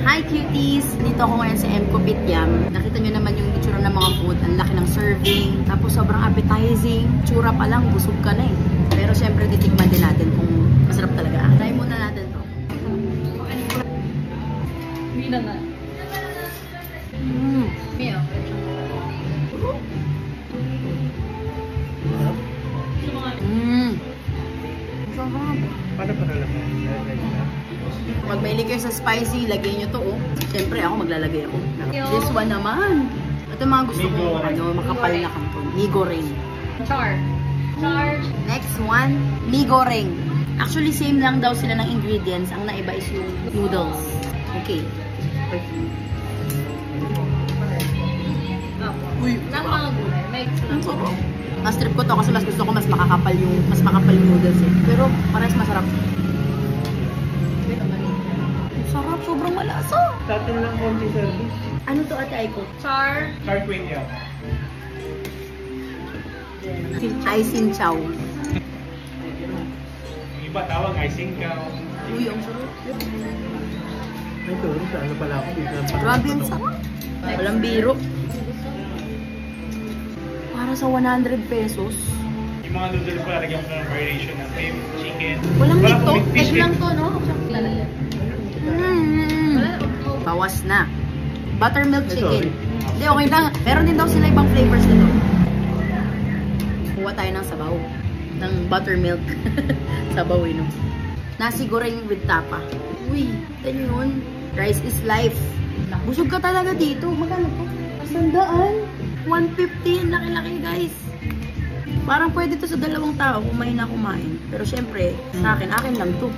Hi cuties! Dito ako ngayon sa M. Kopitiam. Nakita nyo naman yung itsura ng mga food. Ang laki ng serving. Tapos sobrang appetizing. Tsura pa lang, busog ka na eh. Pero syempre titikman din natin kung masarap talaga. Try muna natin to. Hindi na nga. Mio. Sarap. Paano pa nalaman? Pag mahilig kayo sa spicy, lagay nyo to oh. Siyempre ako maglalagay ako. This one naman. Ito yung mga gusto ko, makapal na kanton. Mi goreng. Char. Next one, mi goreng. Actually, same lang daw sila ng ingredients. Ang naiba is yung noodles. Okay. Uy, Ng mga gulay. ang sarap. Mas trip ko to kasi mas gusto ko mas makakapal yung noodles eh. Pero parehas masarap. Sarap, sobrang malasa. Sa atin lang konti service. Ano to ate Aiko? Char. Char queen yan. Ai Sin Chow. Yung iba tawag icing cow. Uy, ang sarap. Ay, ito, sa ano pala ako dito. Grabe ang sarap. Walang biro. Para sa 100 pesos. Yung mga noodles pala, lagyan ko ng variation ng beef, chicken. Walang meat to. kung may fish Egg lang eh. to, no? Bawas na. Buttermilk chicken. Hindi, okay lang. Meron din daw sila ibang flavors nito. Kuha tayo ng sabaw. Ng buttermilk. Sabaw, no? Nasi goreng with tapa. Uy, ito yun. Rice is life. Busog ka talaga dito. Magkano to? 100. 150. Laki-laki, guys. Parang pwede to sa dalawang tao kung may na kumain. Pero syempre, sa akin lang to.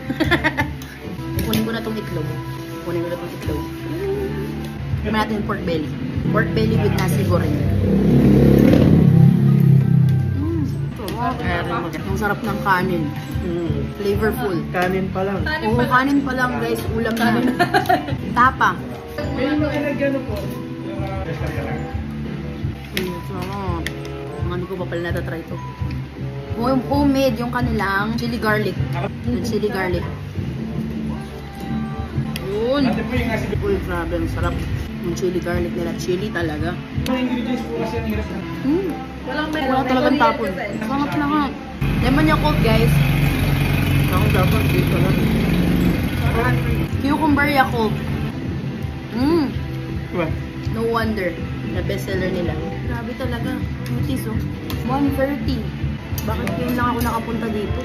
Kunin ko na tong itlog. Kunin natin pork belly. Pork belly with nasi goreng. Ang sarap ng kanin. Flavorful. Kanin pa lang. Oo, kanin pa lang guys. Ulam na. Tapa. May mga nagano po. Sarap. Ano ko pa pala natatry to. Homemade yung kanilang chili garlic. Yung chili garlic. Yun. Uy, grabe. Ang sarap. Yung chili garlic nila. Chili talaga. Mga ingredients po kasi ang hirap na. Wala talagang tapon. Sarap na nga. Lemon Yakult guys. Ako dapat dito lang. Cucumber Yakult. Diba? No wonder. Na bestseller nila. Grabe talaga. Notice oh. 130. Bakit ngayon lang ako nakapunta dito?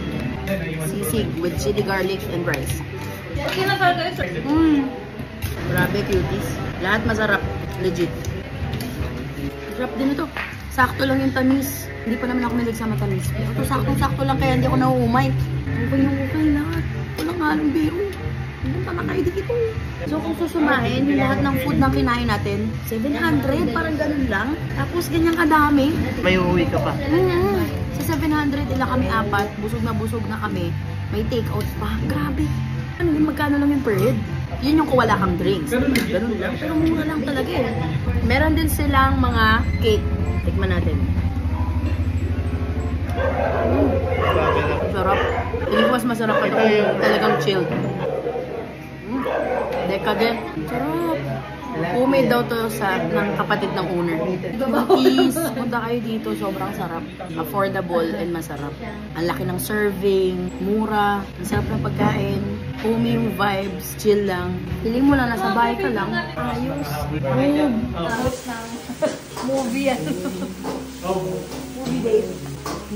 Sisig with chili garlic and rice. Grabe cuties. Lahat masarap. Legit. Sarap din ito. Sakto lang yung tamis. Hindi pa naman ako mahilig sa matamis. Pero ito sakto lang kaya hindi ako nahuhumay. Okay lahat. Walang halong biro. Punta na kayo dito. So kung susumahin, yung lahat ng food na kinain natin, 700, parang ganun lang. Tapos ganyan kadami. May uuwi ka pa. Sa 700, ilang kami apat, busog na kami. May take-out pa. Grabe. Ano yun, magkano lang yung per head? Yun yung kung wala kang drinks. Ganun lang. Pero mura lang talaga eh. Meron din silang mga cake. Tikman natin. Sarap. Hindi ko mas masarap pa ito kung talagang chill. Decadent. Sarap. Homemade daw to ng kapatid ng owner. Please, punta kayo dito. Sobrang sarap. Affordable and masarap. Ang laki ng serving. Mura. Ang sarap ng pagkain. Homey yung vibes. Chill lang. Feeling mo lang, nasa bahay ka lang. Ayos. Movie yan. Movie day.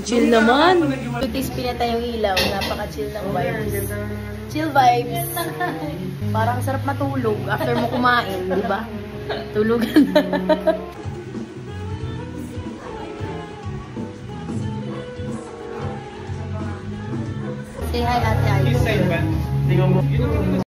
Chill naman. Tutis pinatay yung ilaw. Napaka-chill ng vibes. Chill vibes. Parang sarap matulog after mo kumain, di ba? Tulugan. Say hi, Ate Aiko. Tingnan mo.